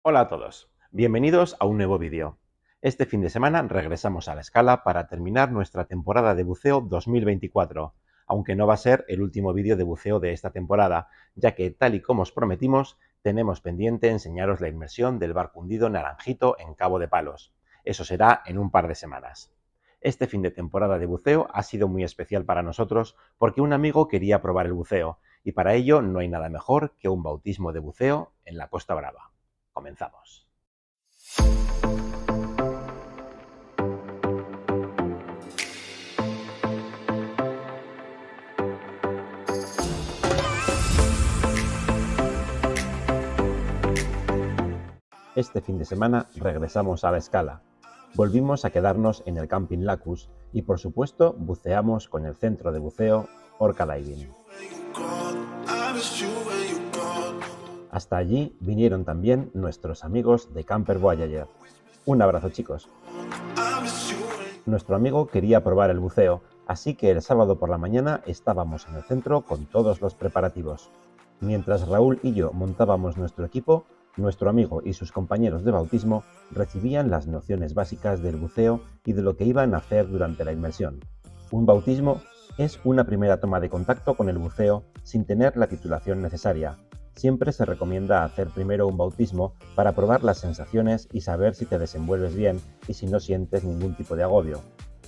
Hola a todos, bienvenidos a un nuevo vídeo. Este fin de semana regresamos a la escala para terminar nuestra temporada de buceo 2024, aunque no va a ser el último vídeo de buceo de esta temporada, ya que tal y como os prometimos, tenemos pendiente enseñaros la inmersión del barco hundido Naranjito en Cabo de Palos. Eso será en un par de semanas. Este fin de temporada de buceo ha sido muy especial para nosotros porque un amigo quería probar el buceo y para ello no hay nada mejor que un bautismo de buceo en la Costa Brava. Comenzamos. Este fin de semana regresamos a la escala. Volvimos a quedarnos en el Camping Lacus y por supuesto buceamos con el centro de buceo Orca Diving. Hasta allí vinieron también nuestros amigos de Camper Voyager. Un abrazo, chicos. Nuestro amigo quería probar el buceo, así que el sábado por la mañana estábamos en el centro con todos los preparativos. Mientras Raúl y yo montábamos nuestro equipo, nuestro amigo y sus compañeros de bautismo recibían las nociones básicas del buceo y de lo que iban a hacer durante la inmersión. Un bautismo es una primera toma de contacto con el buceo sin tener la titulación necesaria. Siempre se recomienda hacer primero un bautismo para probar las sensaciones y saber si te desenvuelves bien y si no sientes ningún tipo de agobio.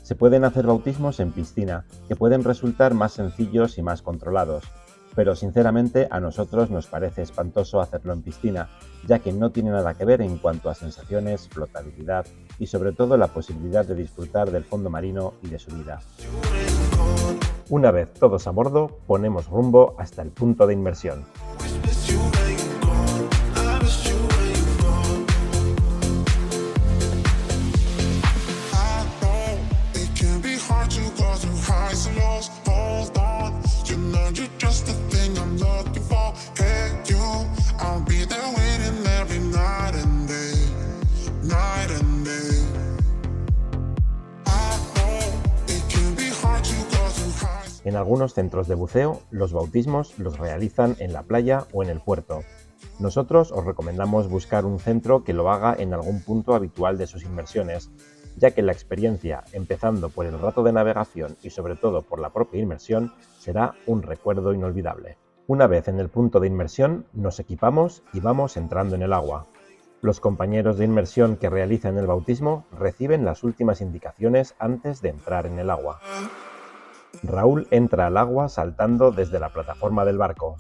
Se pueden hacer bautismos en piscina, que pueden resultar más sencillos y más controlados, pero sinceramente a nosotros nos parece espantoso hacerlo en piscina, ya que no tiene nada que ver en cuanto a sensaciones, flotabilidad y sobre todo la posibilidad de disfrutar del fondo marino y de su vida. Una vez todos a bordo, ponemos rumbo hasta el punto de inmersión. En algunos centros de buceo, los bautismos los realizan en la playa o en el puerto. Nosotros os recomendamos buscar un centro que lo haga en algún punto habitual de sus inmersiones, ya que la experiencia, empezando por el rato de navegación y sobre todo por la propia inmersión, será un recuerdo inolvidable. Una vez en el punto de inmersión, nos equipamos y vamos entrando en el agua. Los compañeros de inmersión que realizan el bautismo reciben las últimas indicaciones antes de entrar en el agua. Raúl entra al agua saltando desde la plataforma del barco.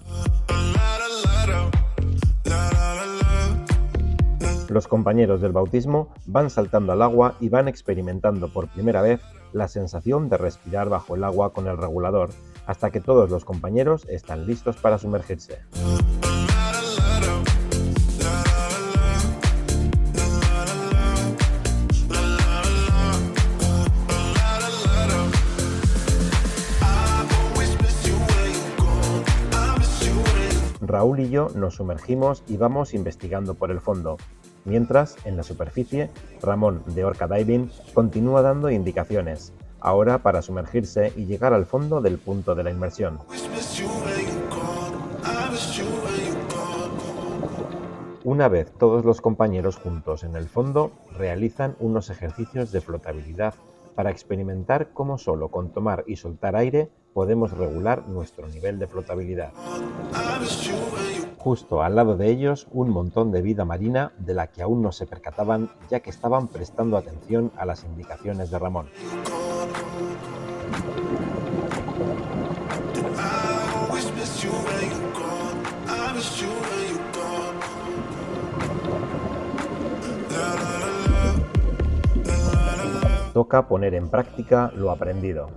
Los compañeros del bautismo van saltando al agua y van experimentando por primera vez la sensación de respirar bajo el agua con el regulador, hasta que todos los compañeros están listos para sumergirse. Raúl y yo nos sumergimos y vamos investigando por el fondo, mientras, en la superficie, Ramón de Orca Diving continúa dando indicaciones, ahora para sumergirse y llegar al fondo del punto de la inmersión. Una vez todos los compañeros juntos en el fondo, realizan unos ejercicios de flotabilidad para experimentar cómo solo con tomar y soltar aire podemos regular nuestro nivel de flotabilidad. Justo al lado de ellos, un montón de vida marina de la que aún no se percataban, ya que estaban prestando atención a las indicaciones de Ramón. Toca poner en práctica lo aprendido.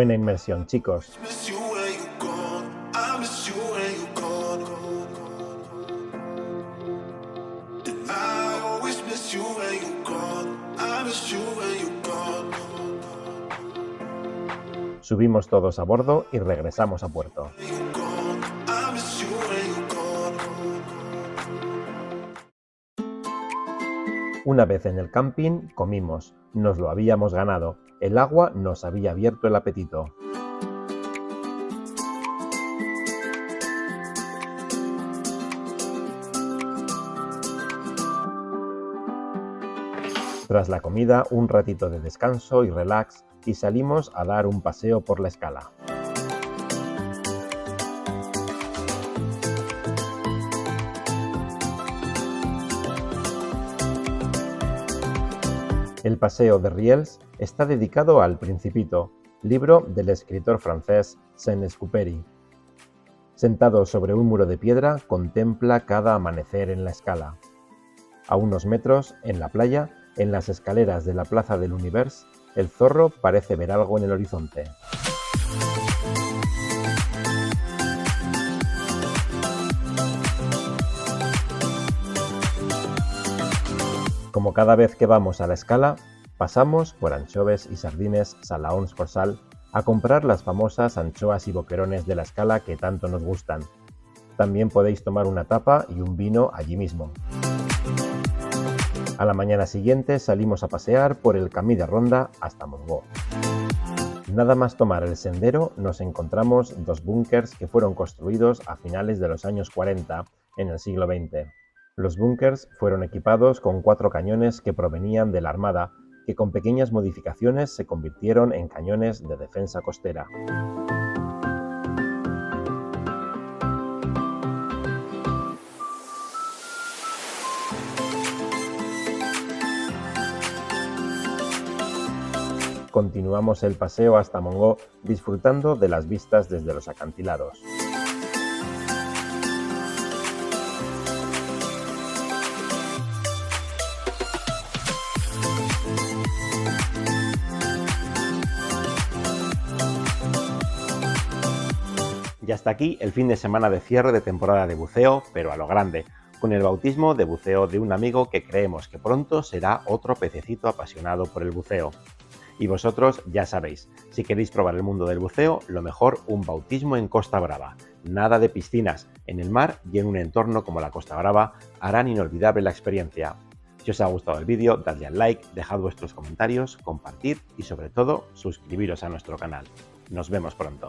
Buena inmersión, chicos. Subimos todos a bordo y regresamos a puerto. Una vez en el camping, comimos. Nos lo habíamos ganado. El agua nos había abierto el apetito. Tras la comida, un ratito de descanso y relax y salimos a dar un paseo por la Escala. El paseo de Riels está dedicado al Principito, libro del escritor francés Saint-Exupéry. Sentado sobre un muro de piedra, contempla cada amanecer en la Escala. A unos metros, en la playa, en las escaleras de la Plaza del Univers, el zorro parece ver algo en el horizonte. Como cada vez que vamos a la Escala, pasamos por anchoves y sardines Salaons por Sal a comprar las famosas anchoas y boquerones de la Escala que tanto nos gustan. También podéis tomar una tapa y un vino allí mismo. A la mañana siguiente salimos a pasear por el Camí de Ronda hasta Montgó. Nada más tomar el sendero nos encontramos dos búnkers que fueron construidos a finales de los años 40 en el siglo XX. Los búnkers fueron equipados con 4 cañones que provenían de la Armada, que con pequeñas modificaciones se convirtieron en cañones de defensa costera. Continuamos el paseo hasta Montgó disfrutando de las vistas desde los acantilados. Y hasta aquí el fin de semana de cierre de temporada de buceo, pero a lo grande, con el bautismo de buceo de un amigo que creemos que pronto será otro pececito apasionado por el buceo. Y vosotros ya sabéis, si queréis probar el mundo del buceo, lo mejor un bautismo en Costa Brava. Nada de piscinas, en el mar y en un entorno como la Costa Brava harán inolvidable la experiencia. Si os ha gustado el vídeo, dadle al like, dejad vuestros comentarios, compartid y sobre todo suscribiros a nuestro canal. Nos vemos pronto.